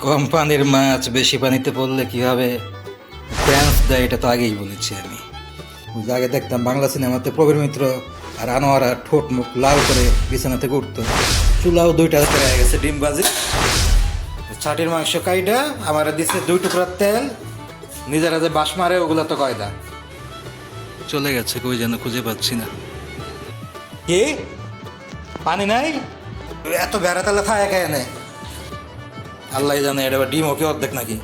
কম পানির মাছ বেশি পানিতে পড়লে কি হবে, ড্যান্স দেয়, এটা তো আগেই বলেছি আমি। ওই যে আগে দেখতাম বাংলা সিনেমাতে প্রবীর মিত্র আর আনোয়ারা ঠোঁট মুখ লাল করে বিছানা থেকে উঠতো, চুলাও দুইটা হাতে হয়ে গেছে ডিম বাজি। ছাটির মাংস কাইডা আমার দিছে 2 টুকরা তেল, নিজেরা যে বাস মারে ওগুলো তো কয়দা। চলে গেছে কই যেন খুঁজে পাচ্ছি না। কি পানি নাই? এত বেড়া তাহলে থায় একা এনে, আল্লাহ জানে। এটা ডিম ওকে অর্ধেক নাকি,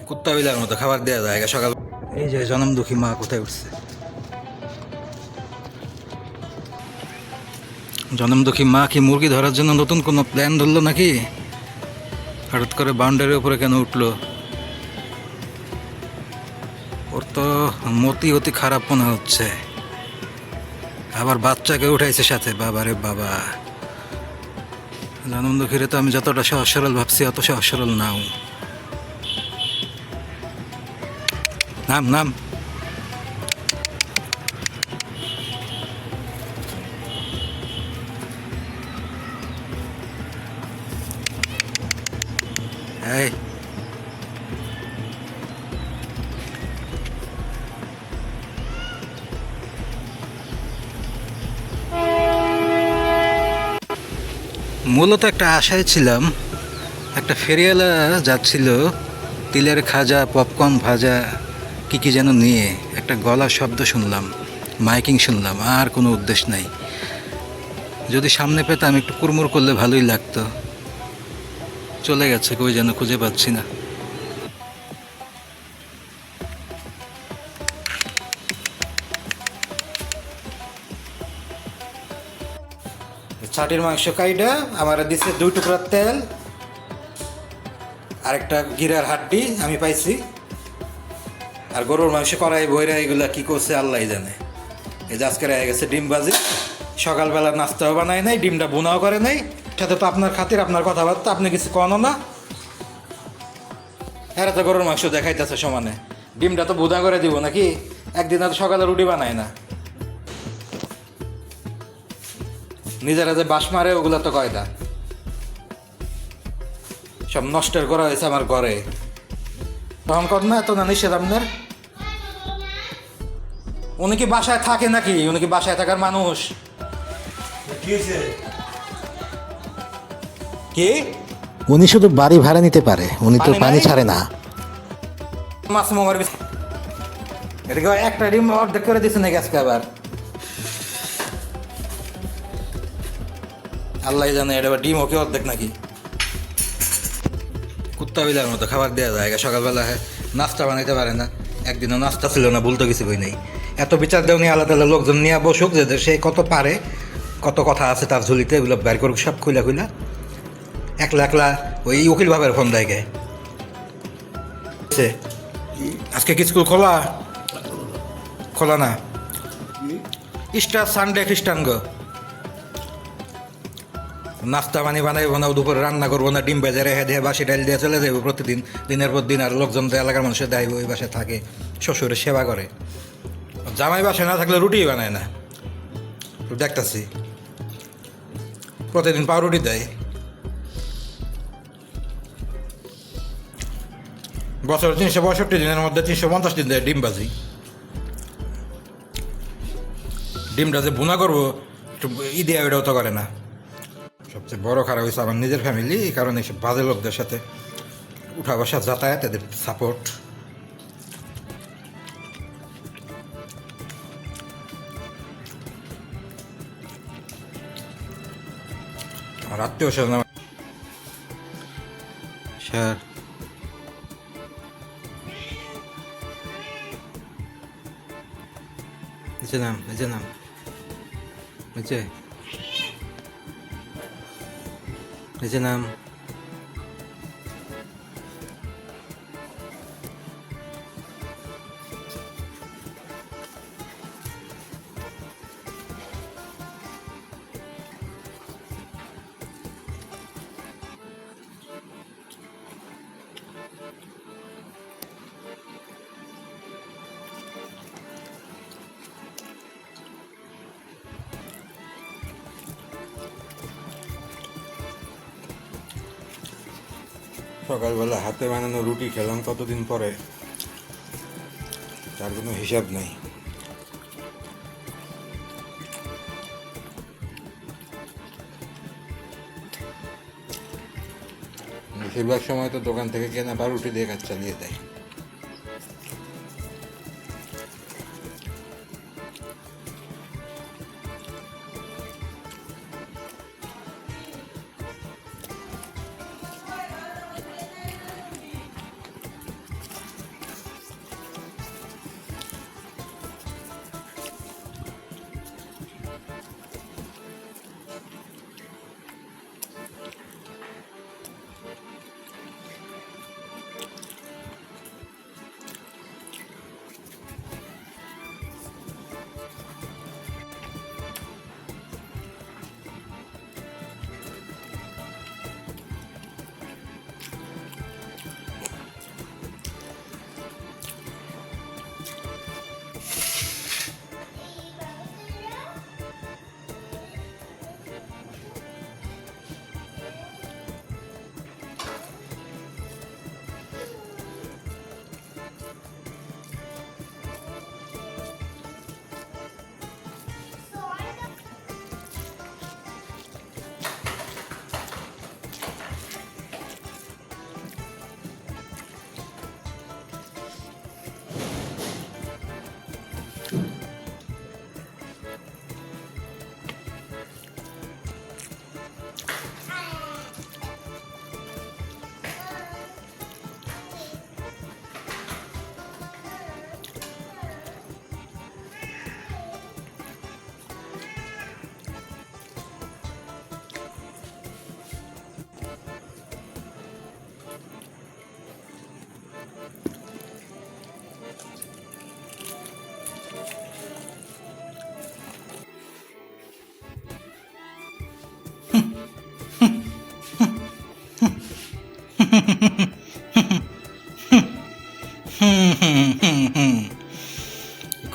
কুত্তা বিলার মতো খাবার দেওয়া যায় সকাল। এই যে জনম দুঃখী মা কোথায় উঠছে, জনম দুঃখী মা কি মুরগি ধরার জন্য নতুন কোনো প্ল্যান ধরলো নাকি? হঠাৎ করে বাউন্ডারির উপরে কেন উঠলো? ওর তো মতি অতি খারাপ মনে হচ্ছে। আবার বাচ্চাকে উঠাইছে সাথে, বাবারে বাবা। জনম দুঃখীরে তো আমি যতটা সহজ সরল ভাবছি অত সহজ সরল নাও। নাম নাম এই মূলত একটা আশায় ছিলাম, একটা ফেরিওয়ালা যাচ্ছিল তিলের খাজা পপকর্ন ভাজা কী কী যেন নিয়ে, একটা গলার শব্দ শুনলাম, মাইকিং শুনলাম, আর কোনো উদ্দেশ্য নাই। যদি সামনে পেতাম একটু কুড়মুড় করলে ভালোই লাগতো। চলে গেছে কই যেন খুঁজে পাচ্ছি না। ছাটির মাংস কাইডা আমার দিছে 2 টুকরা তেল, আরেকটা গিরার হাড্ডি আমি পাইছি, আর গরুর মাংস কড়াই বইরা এগুলা কি করছে আল্লাহ জানে। এই যে আজকে রয়ে গেছে ডিম বাজি, সকালবেলা নাস্তাও বানায় নাই, ডিমটা বোনাও করে নাই, সাথে তো আপনার খাতির আপনার কথাবার্তা আপনি কিছু কনো না। এরা তো গরুর মাংস দেখাইতেছে সমানে, ডিমটা তো বোধা করে দিব নাকি? একদিন তো সকালে রুটি বানায় না, নিজেরা যে বাস মারে ওগুলো তো কয়দা। সব নষ্টের করা হয়েছে আমার ঘরে, তখন কর না এত না নিষেধ আপনার। উনি কি বাসায় থাকে নাকি? উনি কি বাসায় থাকার মানুষ? কি উনি শুধু বাড়ি ভাড়া নিতে পারে, উনি তো পানি ছাড়ে না। মাছ মামার এটাকে একটা ডিম অর্ধেক করে দিচ্ছে নাকি আজকে আবার? আল্লাহ জানে, এটা ডিম ওকে অর্ধেক নাকি। কুত্তা বিলার মতো খাবার দেওয়া যায় সকালবেলা, নাস্তা বানাইতে পারে না, একদিনও নাস্তা ছিল না, বলতে কিছু কই নেই। এত বিচার দেও নিয়ে আলাদা আলাদা লোকজন নিয়ে বসুক, যে সে কত পারে, কত কথা আছে তার ঝুলিতে, এগুলো বের করুক সব খুলা খুলা। একলা একলা ওই উকিল ভাবের ফোন দেয় গে। আজকে কি স্কুল খোলা? খোলা না, ইস্টার সানডে খ্রিস্টান গো। নাস্তা পানি বানাইবো না, দুপুরে রান্না করবো না, ডিম ভেজে রেখে দিয়ে বাসি ডাল দিয়ে চলে যাবো প্রতিদিন, দিনের পর দিন। আর লোকজন তো এলাকার মানুষের দেয়, ওই বাসায় থাকে, শ্বশুরের সেবা করে। জামাই বাসায় না থাকলে রুটি বানায় না, দেখতেছি প্রতিদিন পাউরুটি দেয়। বছর 365 দিনের মধ্যে 350 দিন দেয় ডিম ভাজি। ডিমটা যে ভুনা করবো একটু দেওয়া, ওইটাও তো করে না। সবচেয়ে বড় খারাপ হয়েছে আমার নিজের ফ্যামিলি, এই কারণে এইসব বাজে লোকদের সাথে উঠা বসা যাতায়াত, এদের সাপোর্ট। আমার আত্মীয় স্বজন স্যার, নিচে নাম, নিচে নাম, নিচে নিচে নাম। সকালবেলা হাতে বানানো রুটি খেলাম কতদিন পরে, তার কোনো হিসাব নেই। বেশিরভাগ সময় তো দোকান থেকে কেনা রুটি দিয়ে কাজ চালিয়ে দেয়।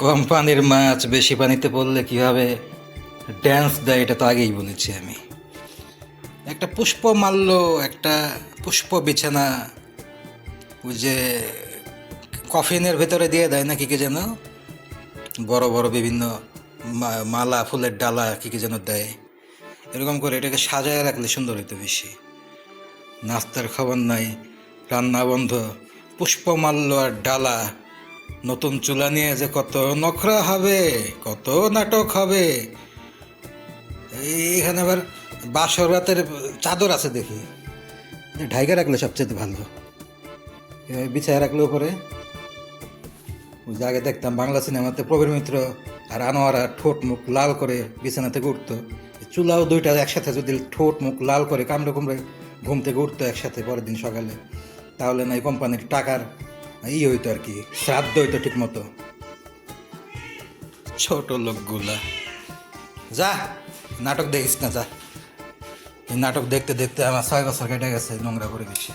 কম পানির মাছ বেশি পানিতে পড়লে কীভাবে ড্যান্স দেয় এটা তো আগেই বলেছি আমি। একটা পুষ্প মাল্য, একটা পুষ্প বিছানা, ওই যে কফিনের ভেতরে দিয়ে দেয় না, কী কী যেন বড় বড় বিভিন্ন মালা, ফুলের ডালা, কী কী যেন দেয়, এরকম করে এটাকে সাজায় রাখলে সুন্দর হইতো বেশি। নাস্তার খবর নাই, রান্না বন্ধ, পুষ্পমাল্য আর ডালা, নতুন চুলা নিয়ে যে কত নখরা হবে, কত নাটক হবে। এইখানে আবার বাসর রাতের চাদর আছে দেখি, ঢাইকা রাখলে সবচেয়ে ভালো, বিছায় রাখলে উপরে। ওই যে আগে দেখতাম বাংলা সিনেমাতে প্রবীর মিত্র আর আনোয়ারা ঠোঁট মুখ লাল করে বিছানা থেকে উঠতো, চুলাও দুইটা একসাথে যদি ঠোঁট মুখ লাল করে কামড়ে কুমড়ে ঘুম থেকে উঠতো একসাথে পরের দিন সকালে, তাহলে না এই কোম্পানির টাকার হইতো আর কি, শ্রাদ্ধ হইতো ঠিক মতো। ছোট লোকগুলা যা, নাটক দেখিস না যা। এই নাটক দেখতে দেখতে আমার 6 বছর কেটে গেছে নোংরা পরিবেশে।